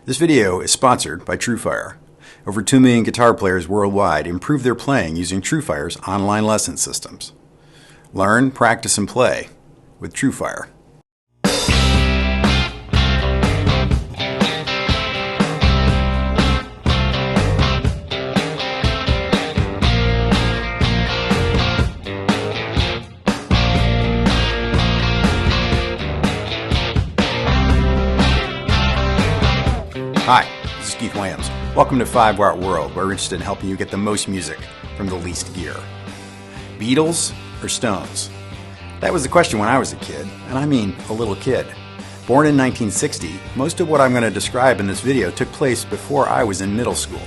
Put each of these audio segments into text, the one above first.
This video is sponsored by TrueFire. Over 2 million guitar players worldwide improve their playing using TrueFire's online lesson systems. Learn, practice, and play with TrueFire. Hi, this is Keith Williams. Welcome to 5-Watt World, where we're interested in helping you get the most music from the least gear. Beatles or Stones? That was the question when I was a kid, and I mean a little kid. Born in 1960, most of what I'm going to describe in this video took place before I was in middle school.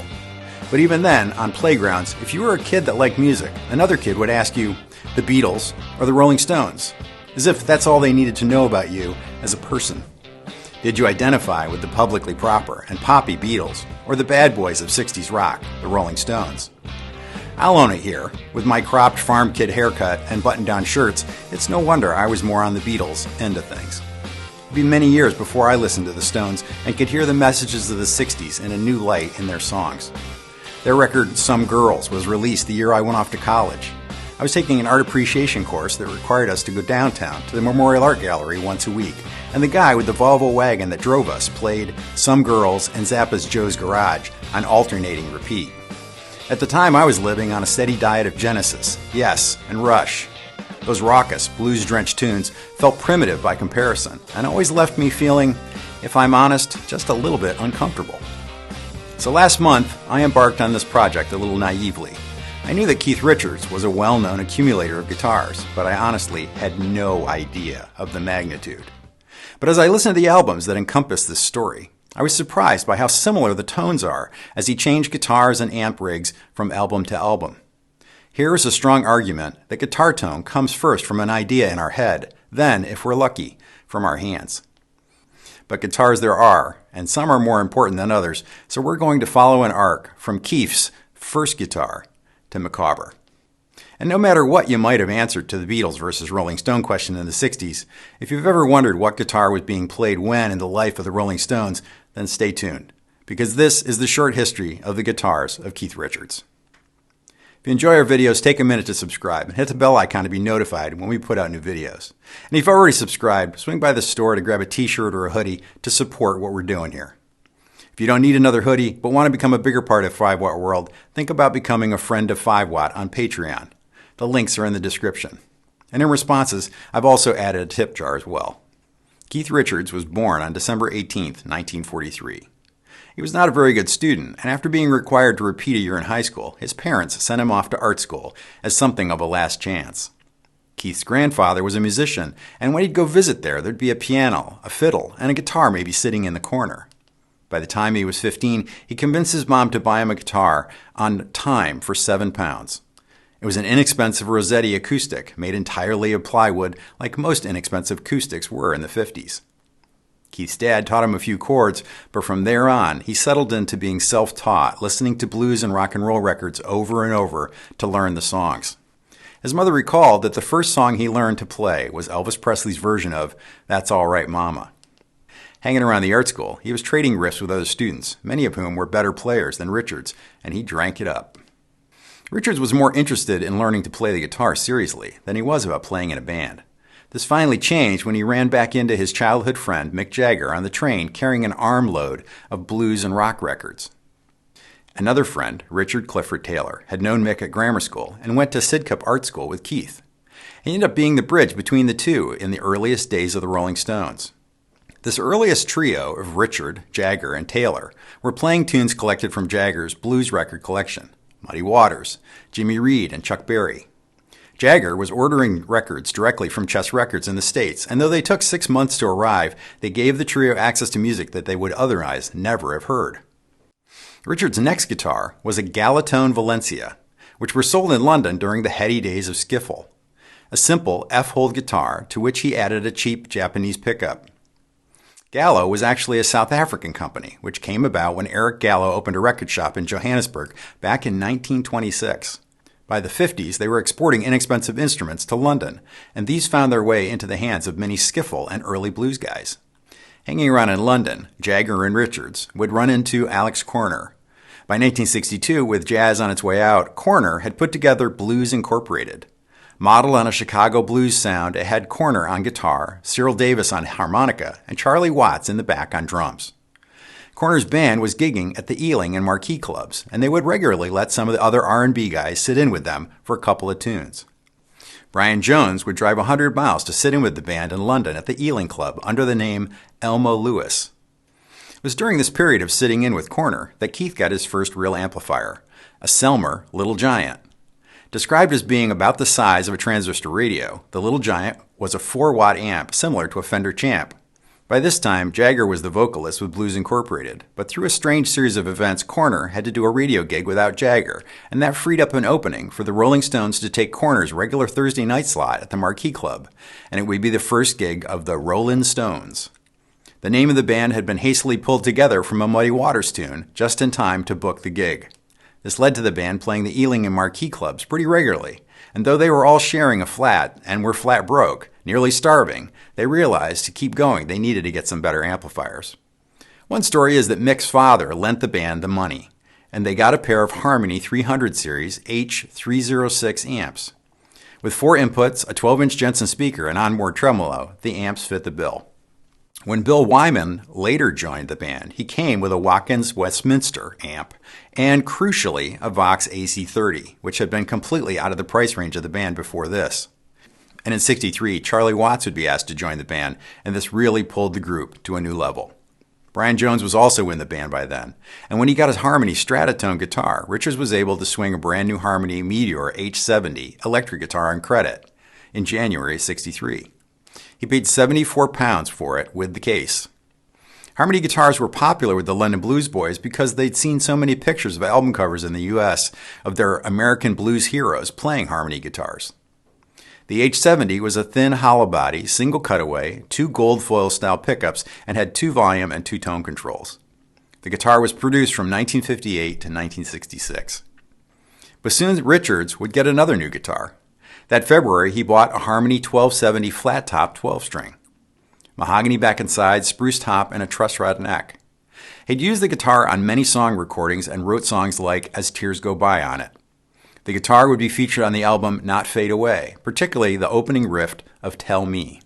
But even then, on playgrounds, if you were a kid that liked music, another kid would ask you, the Beatles or the Rolling Stones, as if that's all they needed to know about you as a person. Did you identify with the publicly proper and poppy Beatles, or the bad boys of 60s rock, the Rolling Stones? I'll own it here. With my cropped farm kid haircut and button-down shirts, it's no wonder I was more on the Beatles end of things. It'd be many years before I listened to the Stones and could hear the messages of the 60s in a new light in their songs. Their record, Some Girls, was released the year I went off to college. I was taking an art appreciation course that required us to go downtown to the Memorial Art Gallery once a week, and the guy with the Volvo wagon that drove us played Some Girls and Zappa's Joe's Garage on alternating repeat. At the time, I was living on a steady diet of Genesis, Yes, and Rush. Those raucous, blues-drenched tunes felt primitive by comparison, and always left me feeling, if I'm honest, just a little bit uncomfortable. So last month, I embarked on this project a little naively. I knew that Keith Richards was a well-known accumulator of guitars, but I honestly had no idea of the magnitude. But as I listened to the albums that encompass this story, I was surprised by how similar the tones are as he changed guitars and amp rigs from album to album. Here is a strong argument that guitar tone comes first from an idea in our head, then, if we're lucky, from our hands. But guitars there are, and some are more important than others, so we're going to follow an arc from Keith's first guitar to macabre. And no matter what you might have answered to the Beatles versus Rolling Stone question in the 60s, if you've ever wondered what guitar was being played when in the life of the Rolling Stones, then stay tuned, because this is the short history of the guitars of Keith Richards. If you enjoy our videos, take a minute to subscribe and hit the bell icon to be notified when we put out new videos. And if you've already subscribed, swing by the store to grab a t-shirt or a hoodie to support what we're doing here. If you don't need another hoodie, but want to become a bigger part of 5-Watt World, think about becoming a friend of 5-Watt on Patreon. The links are in the description. And in responses, I've also added a tip jar as well. Keith Richards was born on December 18, 1943. He was not a very good student, and after being required to repeat a year in high school, his parents sent him off to art school as something of a last chance. Keith's grandfather was a musician, and when he'd go visit there'd be a piano, a fiddle, and a guitar maybe sitting in the corner. By the time he was 15, he convinced his mom to buy him a guitar on time for £7. It was an inexpensive Rossetti acoustic, made entirely of plywood, like most inexpensive acoustics were in the 50s. Keith's dad taught him a few chords, but from there on, he settled into being self-taught, listening to blues and rock and roll records over and over to learn the songs. His mother recalled that the first song he learned to play was Elvis Presley's version of That's All Right, Mama. Hanging around the art school, he was trading riffs with other students, many of whom were better players than Richards, and he drank it up. Richards was more interested in learning to play the guitar seriously than he was about playing in a band. This finally changed when he ran back into his childhood friend Mick Jagger on the train carrying an armload of blues and rock records. Another friend, Richard Clifford Taylor, had known Mick at grammar school and went to Sidcup Art School with Keith. He ended up being the bridge between the two in the earliest days of the Rolling Stones. This earliest trio of Richard, Jagger, and Taylor were playing tunes collected from Jagger's blues record collection, Muddy Waters, Jimmy Reed, and Chuck Berry. Jagger was ordering records directly from Chess Records in the States, and though they took 6 months to arrive, they gave the trio access to music that they would otherwise never have heard. Richard's next guitar was a Galatone Valencia, which were sold in London during the heady days of skiffle, a simple F-hold guitar to which he added a cheap Japanese pickup. Gallo was actually a South African company, which came about when Eric Gallo opened a record shop in Johannesburg back in 1926. By the 50s, they were exporting inexpensive instruments to London, and these found their way into the hands of many skiffle and early blues guys. Hanging around in London, Jagger and Richards would run into Alex Corner. By 1962, with jazz on its way out, Corner had put together Blues Incorporated. Modeled on a Chicago blues sound, it had Corner on guitar, Cyril Davis on harmonica, and Charlie Watts in the back on drums. Corner's band was gigging at the Ealing and Marquee clubs, and they would regularly let some of the other R&B guys sit in with them for a couple of tunes. Brian Jones would drive 100 miles to sit in with the band in London at the Ealing Club under the name Elmo Lewis. It was during this period of sitting in with Corner that Keith got his first real amplifier, a Selmer Little Giant. Described as being about the size of a transistor radio, the Little Giant was a 4-watt amp similar to a Fender Champ. By this time, Jagger was the vocalist with Blues Incorporated, but through a strange series of events, Corner had to do a radio gig without Jagger, and that freed up an opening for the Rolling Stones to take Corner's regular Thursday night slot at the Marquee Club, and it would be the first gig of the Rollin' Stones. The name of the band had been hastily pulled together from a Muddy Waters tune, just in time to book the gig. This led to the band playing the Ealing and Marquee clubs pretty regularly, and though they were all sharing a flat and were flat broke, nearly starving, they realized to keep going they needed to get some better amplifiers. One story is that Mick's father lent the band the money, and they got a pair of Harmony 300 series H306 amps. With 4 inputs, a 12-inch Jensen speaker, and onboard tremolo, the amps fit the bill. When Bill Wyman later joined the band, he came with a Watkins Westminster amp and, crucially, a Vox AC30, which had been completely out of the price range of the band before this. And in '63, Charlie Watts would be asked to join the band, and this really pulled the group to a new level. Brian Jones was also in the band by then, and when he got his Harmony Stratotone guitar, Richards was able to swing a brand new Harmony Meteor H70 electric guitar on credit in January '63. He paid £74 for it with the case. Harmony guitars were popular with the London Blues Boys because they'd seen so many pictures of album covers in the U.S. of their American blues heroes playing Harmony guitars. The H70 was a thin hollow body, single cutaway, 2 gold foil style pickups, and had 2 volume and 2 tone controls. The guitar was produced from 1958 to 1966. But soon Richards would get another new guitar. That February, he bought a Harmony 1270 flat top 12-string. Mahogany back and sides, spruce top, and a truss rod neck. He'd used the guitar on many song recordings and wrote songs like As Tears Go By on it. The guitar would be featured on the album Not Fade Away, particularly the opening riff of Tell Me.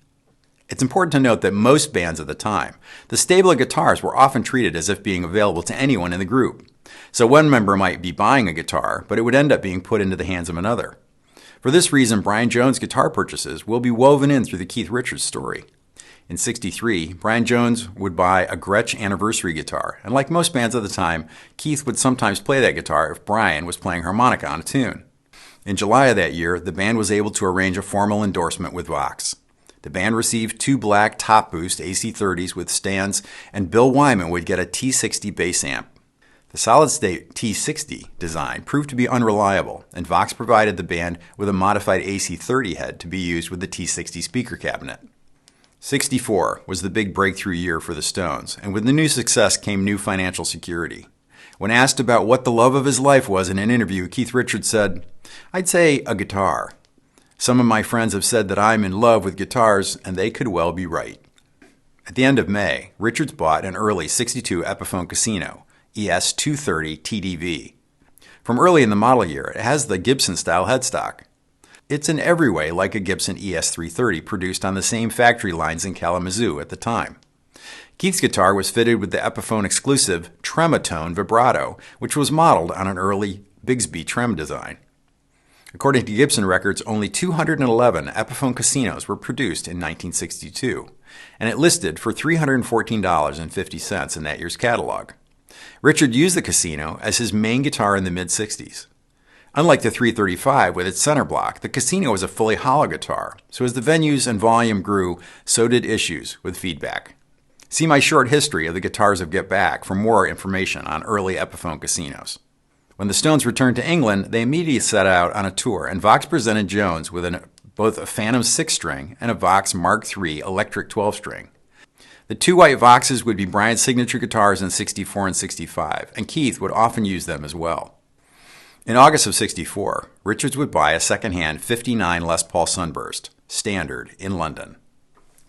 It's important to note that most bands at the time, the stable of guitars were often treated as if being available to anyone in the group. So one member might be buying a guitar, but it would end up being put into the hands of another. For this reason, Brian Jones' guitar purchases will be woven in through the Keith Richards story. In '63, Brian Jones would buy a Gretsch anniversary guitar, and like most bands of the time, Keith would sometimes play that guitar if Brian was playing harmonica on a tune. In July of that year, the band was able to arrange a formal endorsement with Vox. The band received 2 black top boost AC30s with stands, and Bill Wyman would get a T60 bass amp. The solid-state T60 design proved to be unreliable, and Vox provided the band with a modified AC30 head to be used with the T60 speaker cabinet. '64 was the big breakthrough year for the Stones, and with the new success came new financial security. When asked about what the love of his life was in an interview, Keith Richards said, "I'd say a guitar. Some of my friends have said that I'm in love with guitars, and they could well be right." At the end of May, Richards bought an early '62 Epiphone Casino, ES230 TDV. From early in the model year, it has the Gibson-style headstock. It's in every way like a Gibson ES330 produced on the same factory lines in Kalamazoo at the time. Keith's guitar was fitted with the Epiphone exclusive Trematone vibrato, which was modeled on an early Bigsby trem design. According to Gibson records, only 211 Epiphone Casinos were produced in 1962, and it listed for $314.50 in that year's catalog. Richard used the Casino as his main guitar in the mid-'60s. Unlike the 335 with its center block, the Casino was a fully hollow guitar, so as the venues and volume grew, so did issues with feedback. See my short history of the guitars of Get Back for more information on early Epiphone Casinos. When the Stones returned to England, they immediately set out on a tour, and Vox presented Jones with both a Phantom 6-string and a Vox Mark III electric 12-string. The 2 white Voxes would be Brian's signature guitars in '64 and '65, and Keith would often use them as well. In August of '64, Richards would buy a second-hand '59 Les Paul Sunburst, standard, in London.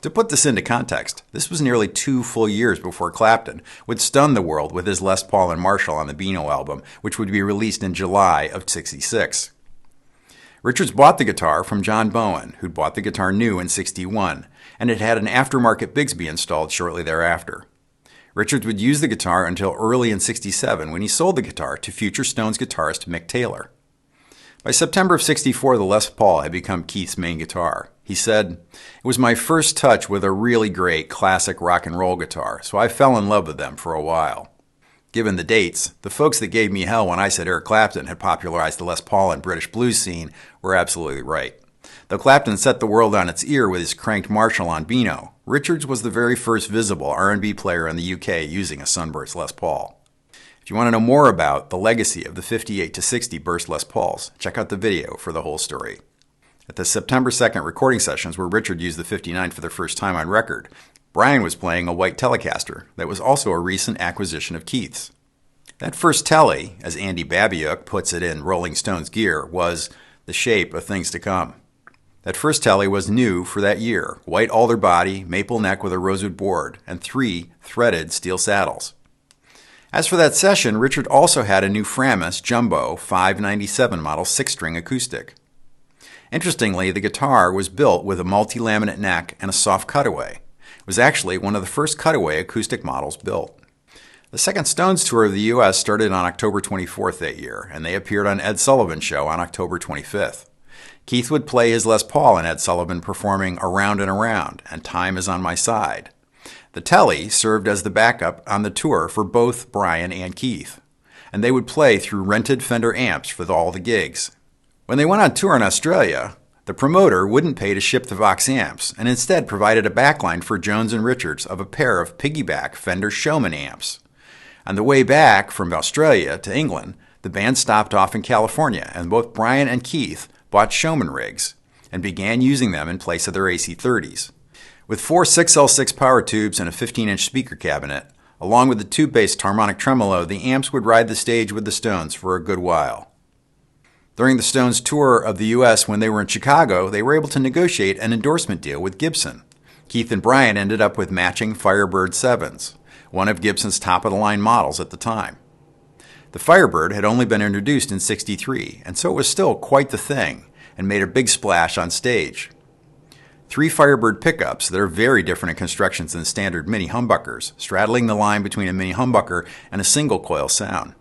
To put this into context, this was nearly 2 full years before Clapton would stun the world with his Les Paul and Marshall on the Beano album, which would be released in July of '66. Richards bought the guitar from John Bowen, who'd bought the guitar new in '61, and it had an aftermarket Bigsby installed shortly thereafter. Richards would use the guitar until early in '67 when he sold the guitar to future Stones guitarist Mick Taylor. By September of '64, the Les Paul had become Keith's main guitar. He said, "It was my first touch with a really great classic rock and roll guitar, so I fell in love with them for a while." Given the dates, the folks that gave me hell when I said Eric Clapton had popularized the Les Paul and British blues scene were absolutely right. Though Clapton set the world on its ear with his cranked Marshall on Beano, Richards was the very first visible R&B player in the UK using a Sunburst Les Paul. If you want to know more about the legacy of the 58 to 60 burst Les Pauls, check out the video for the whole story. At the September 2nd recording sessions where Richard used the 59 for the first time on record, Brian was playing a white Telecaster that was also a recent acquisition of Keith's. That first Tele, as Andy Babiuk puts it in Rolling Stone's Gear, was the shape of things to come. That first Tele was new for that year, white alder body, maple neck with a rosewood board, and 3 threaded steel saddles. As for that session, Richard also had a new Framus Jumbo 597 model 6-string acoustic. Interestingly, the guitar was built with a multi-laminate neck and a soft cutaway. It was actually one of the first cutaway acoustic models built. The second Stones tour of the U.S. started on October 24th that year, and they appeared on Ed Sullivan's show on October 25th. Keith would play his Les Paul and Ed Sullivan performing Around and Around and Time Is on My Side. The Tele served as the backup on the tour for both Brian and Keith, and they would play through rented Fender amps for all the gigs. When they went on tour in Australia, the promoter wouldn't pay to ship the Vox amps and instead provided a backline for Jones and Richards of a pair of piggyback Fender Showman amps. On the way back from Australia to England, the band stopped off in California and both Brian and Keith bought Showman rigs and began using them in place of their AC-30s. With 4 6L6 power tubes and a 15-inch speaker cabinet, along with the tube-based harmonic tremolo, the amps would ride the stage with the Stones for a good while. During the Stones' tour of the U.S. when they were in Chicago, they were able to negotiate an endorsement deal with Gibson. Keith and Brian ended up with matching Firebird 7s, one of Gibson's top-of-the-line models at the time. The Firebird had only been introduced in '63, and so it was still quite the thing, and made a big splash on stage. 3 Firebird pickups that are very different in construction than standard mini humbuckers, straddling the line between a mini humbucker and a single-coil sound.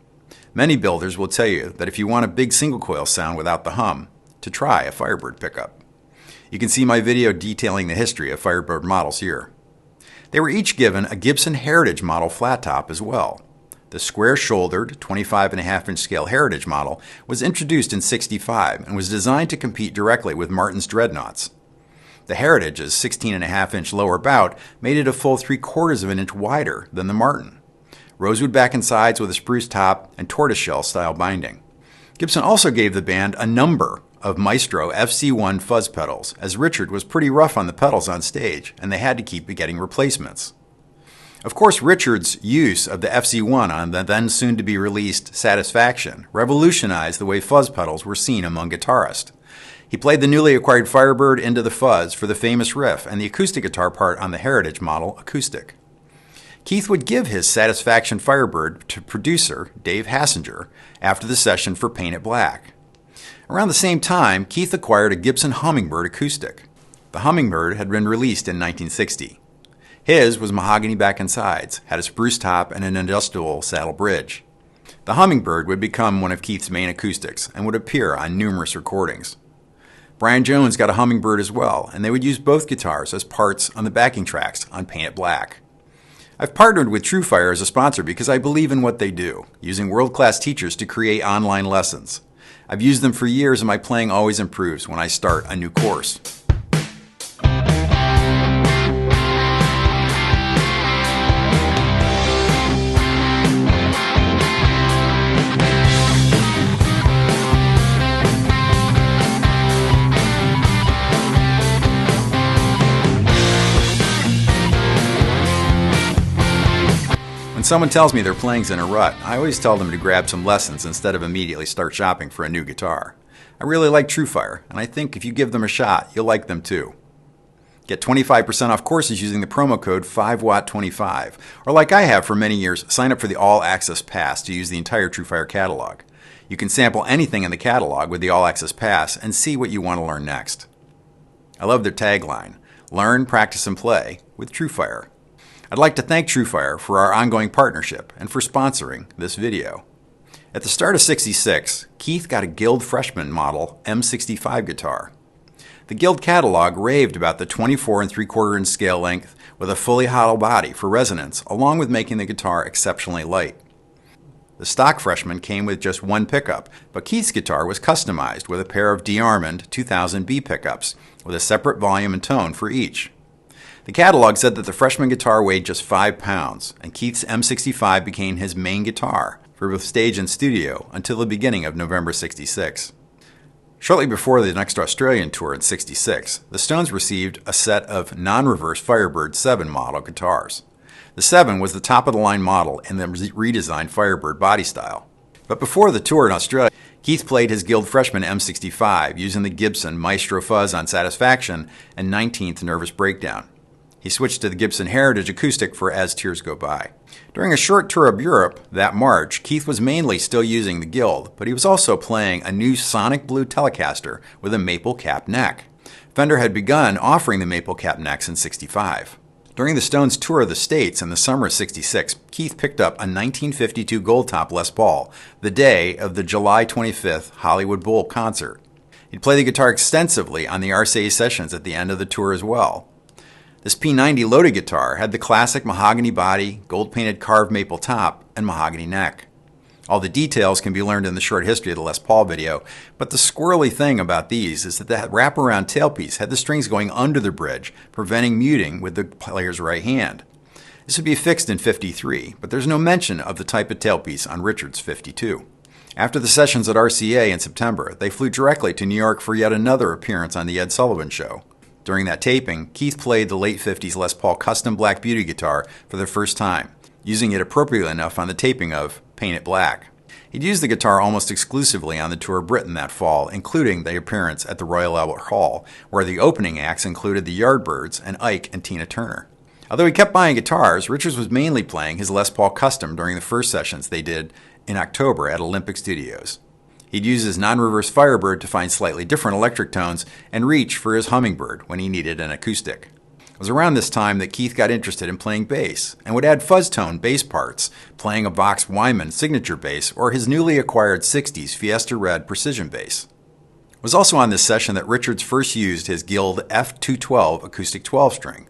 Many builders will tell you that if you want a big single-coil sound without the hum, to try a Firebird pickup. You can see my video detailing the history of Firebird models here. They were each given a Gibson Heritage model flat top as well. The square-shouldered 25.5-inch scale Heritage model was introduced in '65 and was designed to compete directly with Martin's Dreadnoughts. The Heritage's 16.5-inch lower bout made it a full 3/4 of an inch wider than the Martin. Rosewood back and sides with a spruce top and tortoiseshell style binding. Gibson also gave the band a number of Maestro FC1 fuzz pedals, as Richard was pretty rough on the pedals on stage, and they had to keep getting replacements. Of course, Richard's use of the FC1 on the then soon-to-be-released Satisfaction revolutionized the way fuzz pedals were seen among guitarists. He played the newly acquired Firebird into the fuzz for the famous riff and the acoustic guitar part on the Heritage model acoustic. Keith would give his Satisfaction Firebird to producer Dave Hassinger after the session for Paint It Black. Around the same time, Keith acquired a Gibson Hummingbird acoustic. The Hummingbird had been released in 1960. His was mahogany back and sides, had a spruce top and an industrial saddle bridge. The Hummingbird would become one of Keith's main acoustics and would appear on numerous recordings. Brian Jones got a Hummingbird as well, and they would use both guitars as parts on the backing tracks on Paint It Black. I've partnered with TrueFire as a sponsor because I believe in what they do, using world-class teachers to create online lessons. I've used them for years and my playing always improves when I start a new course. When someone tells me their playing's in a rut, I always tell them to grab some lessons instead of immediately start shopping for a new guitar. I really like TrueFire, and I think if you give them a shot, you'll like them too. Get 25% off courses using the promo code 5watt25. Or like I have for many years, sign up for the All Access Pass to use the entire TrueFire catalog. You can sample anything in the catalog with the All Access Pass and see what you want to learn next. I love their tagline, learn, practice, and play with TrueFire. I'd like to thank TrueFire for our ongoing partnership and for sponsoring this video. At the start of '66, Keith got a Guild Freshman model M65 guitar. The Guild catalog raved about the 24 3/4 inch scale length with a fully hollow body for resonance, along with making the guitar exceptionally light. The stock Freshman came with just one pickup, but Keith's guitar was customized with a pair of de-Armand 2000B pickups with a separate volume and tone for each. The catalog said that the Freshman guitar weighed just 5 pounds, and Keith's M65 became his main guitar for both stage and studio until the beginning of November '66. Shortly before the next Australian tour in '66, the Stones received a set of non-reverse Firebird 7 model guitars. The 7 was the top-of-the-line model in the redesigned Firebird body style. But before the tour in Australia, Keith played his Guild Freshman M65 using the Gibson Maestro Fuzz on Satisfaction and 19th Nervous Breakdown. He switched to the Gibson Heritage Acoustic for As Tears Go By. During a short tour of Europe that March, Keith was mainly still using the Guild, but he was also playing a new Sonic Blue Telecaster with a maple cap neck. Fender had begun offering the maple cap necks in '65. During the Stones' tour of the States in the summer of '66, Keith picked up a 1952 Gold Top Les Paul the day of the July 25th Hollywood Bowl concert. He'd play the guitar extensively on the RCA sessions at the end of the tour as well. This P90 loaded guitar had the classic mahogany body, gold-painted carved maple top, and mahogany neck. All the details can be learned in the short history of the Les Paul video, but the squirrely thing about these is that the wraparound tailpiece had the strings going under the bridge, preventing muting with the player's right hand. This would be fixed in '53, but there's no mention of the type of tailpiece on Richard's '52. After the sessions at RCA in September, they flew directly to New York for yet another appearance on The Ed Sullivan Show. During that taping, Keith played the late '50s Les Paul Custom Black Beauty guitar for the first time, using it appropriately enough on the taping of Paint It Black. He'd used the guitar almost exclusively on the tour of Britain that fall, including the appearance at the Royal Albert Hall, where the opening acts included the Yardbirds and Ike and Tina Turner. Although he kept buying guitars, Richards was mainly playing his Les Paul Custom during the first sessions they did in October at Olympic Studios. He'd use his non-reverse Firebird to find slightly different electric tones and reach for his Hummingbird when he needed an acoustic. It was around this time that Keith got interested in playing bass and would add fuzz tone bass parts, playing a Vox Wyman signature bass or his newly acquired '60s Fiesta Red precision bass. It was also on this session that Richards first used his Guild F212 acoustic 12-string.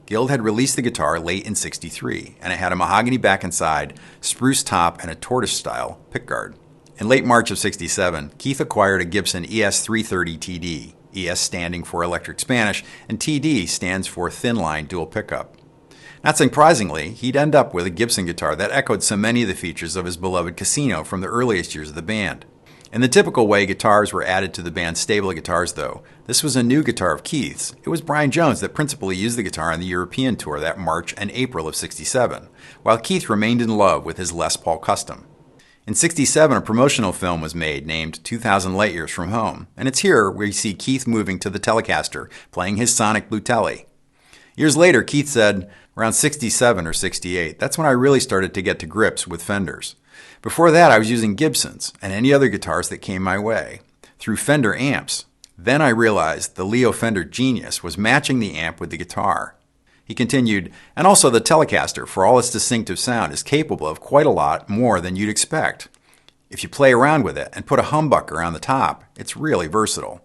Guild had released the guitar late in '63, and it had a mahogany back and side, spruce top, and a tortoise-style pickguard. In late March of '67, Keith acquired a Gibson ES330 TD, ES standing for Electric Spanish, and TD stands for Thin Line Dual Pickup. Not surprisingly, he'd end up with a Gibson guitar that echoed so many of the features of his beloved Casino from the earliest years of the band. In the typical way guitars were added to the band's stable of guitars, though, this was a new guitar of Keith's. It was Brian Jones that principally used the guitar on the European tour that March and April of '67, while Keith remained in love with his Les Paul Custom. In '67, a promotional film was made named 2,000 Light Years from Home, and it's here where you see Keith moving to the Telecaster, playing his Sonic Blue Telly. Years later, Keith said, around '67 or '68, that's when I really started to get to grips with Fenders. Before that, I was using Gibsons and any other guitars that came my way, through Fender amps. Then I realized the Leo Fender Genius was matching the amp with the guitar. He continued, and also the Telecaster, for all its distinctive sound, is capable of quite a lot more than you'd expect. If you play around with it and put a humbucker on the top, it's really versatile.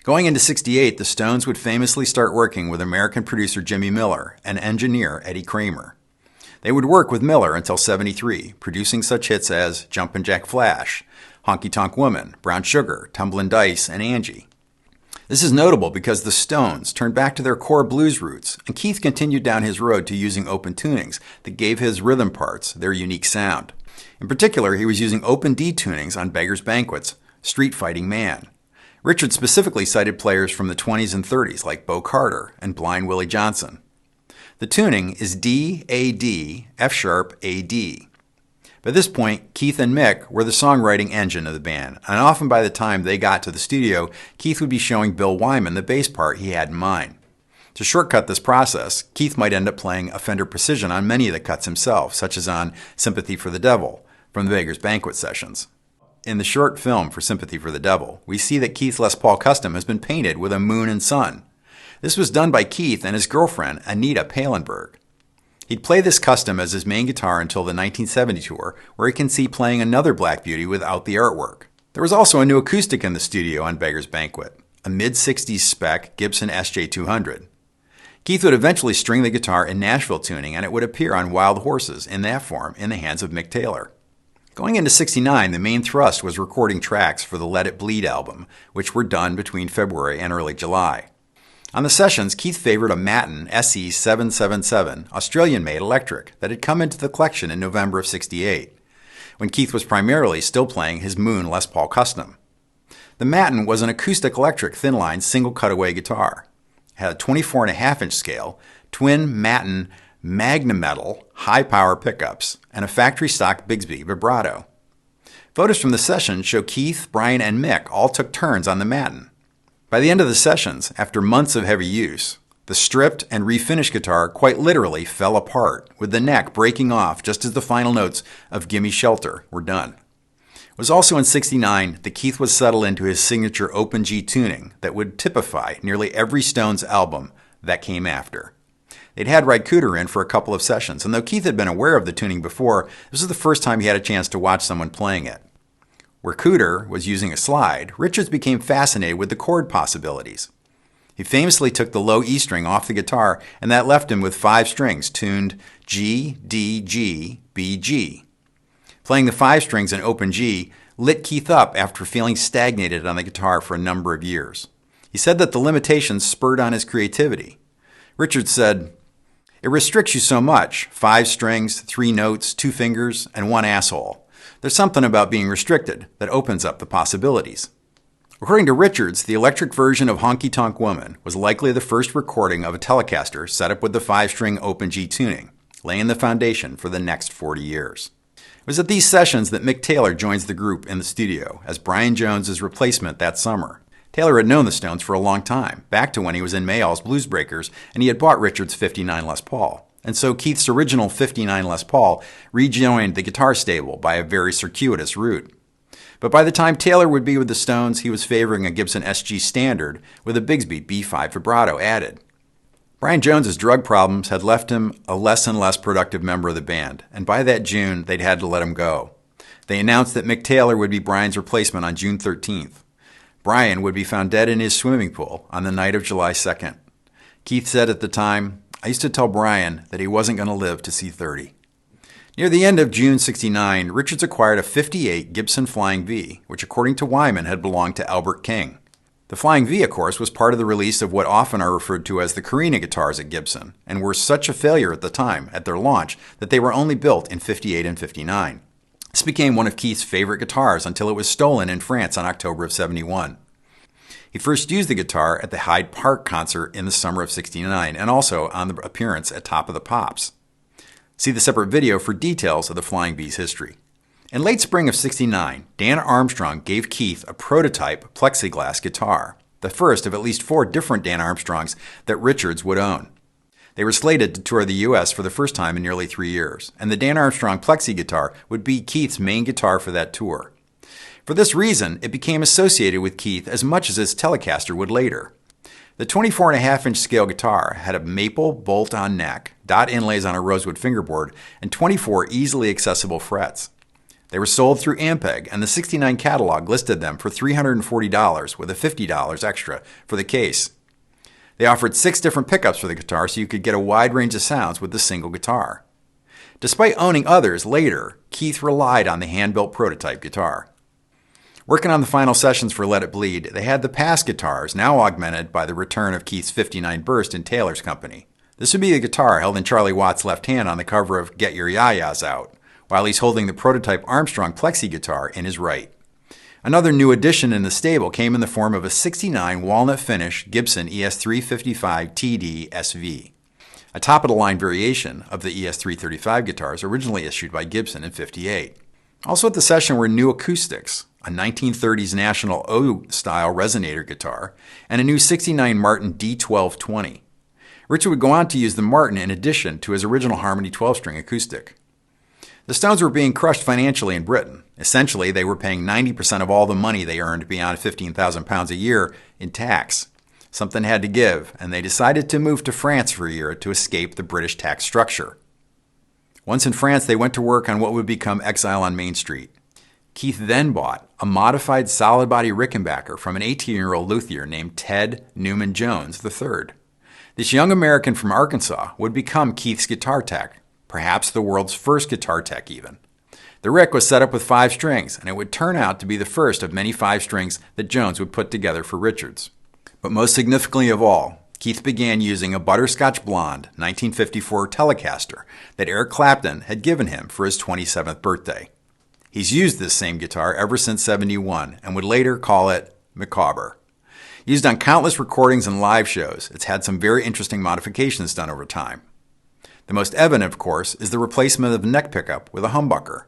Going into '68, the Stones would famously start working with American producer Jimmy Miller and engineer Eddie Kramer. They would work with Miller until '73, producing such hits as Jumpin' Jack Flash, Honky Tonk Woman, Brown Sugar, Tumblin' Dice, and Angie. This is notable because the Stones turned back to their core blues roots, and Keith continued down his road to using open tunings that gave his rhythm parts their unique sound. In particular, he was using open D tunings on Beggar's Banquets, Street Fighting Man. Richard specifically cited players from the 20s and 30s like Bo Carter and Blind Willie Johnson. The tuning is D, A, D, F sharp, A, D. By this point, Keith and Mick were the songwriting engine of the band, and often by the time they got to the studio, Keith would be showing Bill Wyman the bass part he had in mind. To shortcut this process, Keith might end up playing a Fender Precision on many of the cuts himself, such as on Sympathy for the Devil from the Beggar's Banquet sessions. In the short film for Sympathy for the Devil, we see that Keith's Les Paul Custom has been painted with a moon and sun. This was done by Keith and his girlfriend, Anita Palenberg. He'd play this custom as his main guitar until the 1970 tour, where he can see playing another Black Beauty without the artwork. There was also a new acoustic in the studio on Beggar's Banquet, a mid-60s spec Gibson SJ200. Keith would eventually string the guitar in Nashville tuning, and it would appear on Wild Horses in that form in the hands of Mick Taylor. Going into '69, the main thrust was recording tracks for the Let It Bleed album, which were done between February and early July. On the sessions, Keith favored a Matten SE777 Australian-made electric that had come into the collection in November of '68, when Keith was primarily still playing his Moon Les Paul Custom. The Matten was an acoustic electric thin-line single cutaway guitar. It had a 24.5-inch scale, twin Matten Magna-Metal high-power pickups, and a factory-stock Bigsby vibrato. Photos from the session show Keith, Brian, and Mick all took turns on the Matten. By the end of the sessions, after months of heavy use, the stripped and refinished guitar quite literally fell apart, with the neck breaking off just as the final notes of Gimme Shelter were done. It was also in '69 that Keith would settle into his signature open G tuning that would typify nearly every Stones album that came after. They'd had Ry Cooder in for a couple of sessions, and though Keith had been aware of the tuning before, this was the first time he had a chance to watch someone playing it. Where Cooder was using a slide, Richards became fascinated with the chord possibilities. He famously took the low E string off the guitar, and that left him with 5 strings tuned G, D, G, B, G. Playing the 5 strings in open G lit Keith up after feeling stagnated on the guitar for a number of years. He said that the limitations spurred on his creativity. Richards said, "It restricts you so much, 5 strings, 3 notes, 2 fingers, and 1 asshole. There's something about being restricted that opens up the possibilities." According to Richards, the electric version of Honky Tonk Woman was likely the first recording of a Telecaster set up with the 5-string open G tuning, laying the foundation for the next 40 years. It was at these sessions that Mick Taylor joins the group in the studio as Brian Jones's replacement that summer. Taylor had known the Stones for a long time, back to when he was in Mayall's Blues Breakers, and he had bought Richards' '59 Les Paul. And so Keith's original '59 Les Paul rejoined the guitar stable by a very circuitous route. But by the time Taylor would be with the Stones, he was favoring a Gibson SG Standard with a Bigsby B5 vibrato added. Brian Jones's drug problems had left him a less and less productive member of the band, and by that June, they'd had to let him go. They announced that Mick Taylor would be Brian's replacement on June 13th. Brian would be found dead in his swimming pool on the night of July 2nd. Keith said at the time, "I used to tell Brian that he wasn't going to live to see 30. Near the end of June '69, Richards acquired a '58 Gibson Flying V, which according to Wyman had belonged to Albert King. The Flying V, of course, was part of the release of what often are referred to as the Carina guitars at Gibson, and were such a failure at the time, at their launch, that they were only built in '58 and '59. This became one of Keith's favorite guitars until it was stolen in France on October of '71. He first used the guitar at the Hyde Park concert in the summer of '69 and also on the appearance at Top of the Pops. See the separate video for details of the Flying V's history. In late spring of '69, Dan Armstrong gave Keith a prototype plexiglass guitar, the first of at least 4 different Dan Armstrongs that Richards would own. They were slated to tour the U.S. for the first time in nearly 3 years, and the Dan Armstrong Plexi guitar would be Keith's main guitar for that tour. For this reason, it became associated with Keith as much as his Telecaster would later. The 24.5-inch scale guitar had a maple bolt-on neck, dot inlays on a rosewood fingerboard, and 24 easily accessible frets. They were sold through Ampeg, and the '69 catalog listed them for $340 with a $50 extra for the case. They offered 6 different pickups for the guitar so you could get a wide range of sounds with the single guitar. Despite owning others later, Keith relied on the hand-built prototype guitar. Working on the final sessions for Let It Bleed, they had the past guitars, now augmented by the return of Keith's '59 Burst in Taylor's company. This would be the guitar held in Charlie Watts' left hand on the cover of Get Your Ya-Ya's Out, while he's holding the prototype Armstrong Plexi guitar in his right. Another new addition in the stable came in the form of a '69 walnut finish Gibson ES355 TD SV, a top-of-the-line variation of the ES335 guitars originally issued by Gibson in '58. Also at the session were new acoustics, a 1930s National O-style resonator guitar, and a new '69 Martin D1220. Richard would go on to use the Martin in addition to his original Harmony 12-string acoustic. The Stones were being crushed financially in Britain. Essentially, they were paying 90% of all the money they earned beyond £15,000 a year in tax. Something had to give, and they decided to move to France for a year to escape the British tax structure. Once in France, they went to work on what would become Exile on Main Street. Keith then bought a modified solid-body Rickenbacker from an 18-year-old luthier named Ted Newman Jones III. This young American from Arkansas would become Keith's guitar tech, perhaps the world's first guitar tech even. The Rick was set up with 5 strings, and it would turn out to be the first of many 5 strings that Jones would put together for Richards. But most significantly of all, Keith began using a butterscotch blonde 1954 Telecaster that Eric Clapton had given him for his 27th birthday. He's used this same guitar ever since '71 and would later call it Macabre. Used on countless recordings and live shows, it's had some very interesting modifications done over time. The most evident, of course, is the replacement of the neck pickup with a humbucker.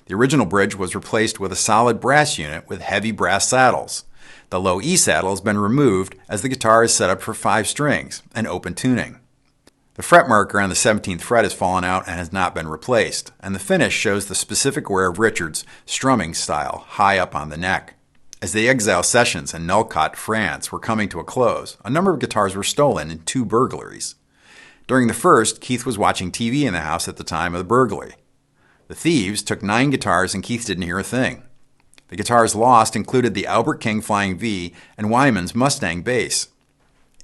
The original bridge was replaced with a solid brass unit with heavy brass saddles. The low E saddle has been removed as the guitar is set up for 5 strings and open tuning. The fret marker on the 17th fret has fallen out and has not been replaced, and the finish shows the specific wear of Richards' strumming style high up on the neck. As the Exile sessions in Nulcott, France were coming to a close, a number of guitars were stolen in 2 burglaries. During the first, Keith was watching TV in the house at the time of the burglary. The thieves took 9 guitars and Keith didn't hear a thing. The guitars lost included the Albert King Flying V and Wyman's Mustang bass.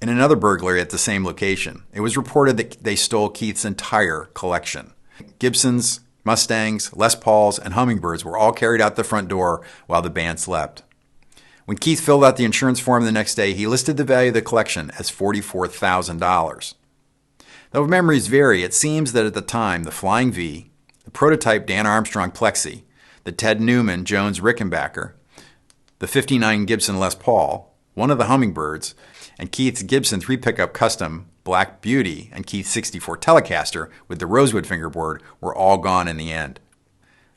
In another burglary at the same location, it was reported that they stole Keith's entire collection. Gibsons, Mustangs, Les Pauls, and Hummingbirds were all carried out the front door while the band slept. When Keith filled out the insurance form the next day, he listed the value of the collection as $44,000. Though memories vary, it seems that at the time, the Flying V, the prototype Dan Armstrong Plexi, the Ted Newman Jones Rickenbacker, the '59 Gibson Les Paul, one of the Hummingbirds, and Keith's Gibson 3-pickup custom Black Beauty and Keith's '64 Telecaster with the Rosewood fingerboard were all gone in the end.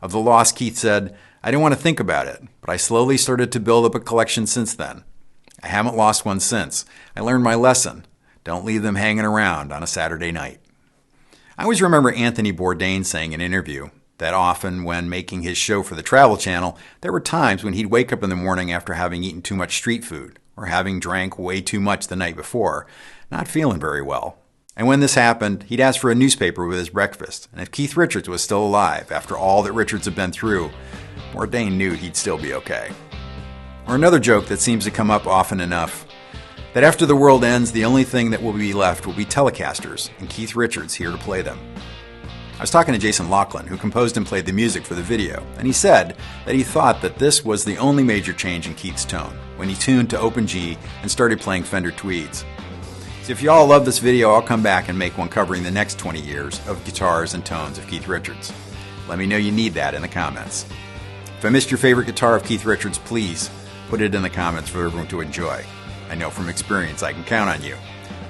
Of the loss, Keith said, "I didn't want to think about it, but I slowly started to build up a collection since then. I haven't lost one since. I learned my lesson. Don't leave them hanging around on a Saturday night." I always remember Anthony Bourdain saying in an interview that often when making his show for the Travel Channel, there were times when he'd wake up in the morning after having eaten too much street food or having drank way too much the night before, not feeling very well. And when this happened, he'd ask for a newspaper with his breakfast, and if Keith Richards was still alive after all that Richards had been through, Bourdain knew he'd still be okay. Or another joke that seems to come up often enough, that after the world ends, the only thing that will be left will be Telecasters, and Keith Richards here to play them. I was talking to Jason Laughlin, who composed and played the music for the video, and he said that he thought that this was the only major change in Keith's tone, when he tuned to open G and started playing Fender Tweeds. So if you all love this video, I'll come back and make one covering the next 20 years of guitars and tones of Keith Richards. Let me know you need that in the comments. If I missed your favorite guitar of Keith Richards, please put it in the comments for everyone to enjoy. I know from experience I can count on you.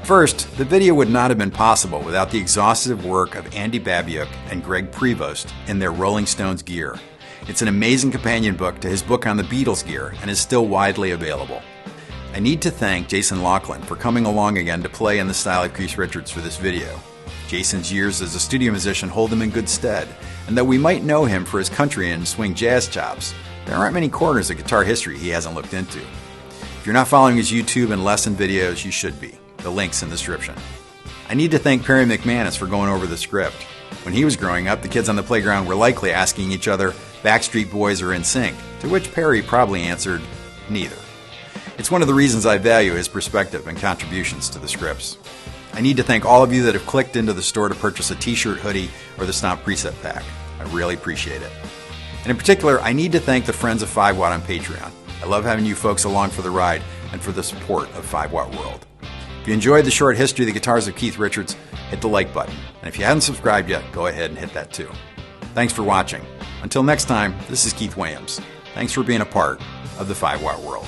First, the video would not have been possible without the exhaustive work of Andy Babiuk and Greg Prevost in their Rolling Stones gear. It's an amazing companion book to his book on the Beatles gear and is still widely available. I need to thank Jason Laughlin for coming along again to play in the style of Keith Richards for this video. Jason's years as a studio musician hold him in good stead, and though we might know him for his country and swing jazz chops, there aren't many corners of guitar history he hasn't looked into. If you're not following his YouTube and lesson videos, you should be. The link's in the description. I need to thank Perry McManus for going over the script. When he was growing up, the kids on the playground were likely asking each other, Backstreet Boys or NSYNC, to which Perry probably answered, neither. It's one of the reasons I value his perspective and contributions to the scripts. I need to thank all of you that have clicked into the store to purchase a t-shirt, hoodie, or the Stomp preset pack. I really appreciate it. And in particular, I need to thank the friends of 5 Watt on Patreon. I love having you folks along for the ride and for the support of 5 Watt World. If you enjoyed the short history of the guitars of Keith Richards, hit the like button. And if you haven't subscribed yet, go ahead and hit that too. Thanks for watching. Until next time, this is Keith Williams. Thanks for being a part of the 5 Watt World.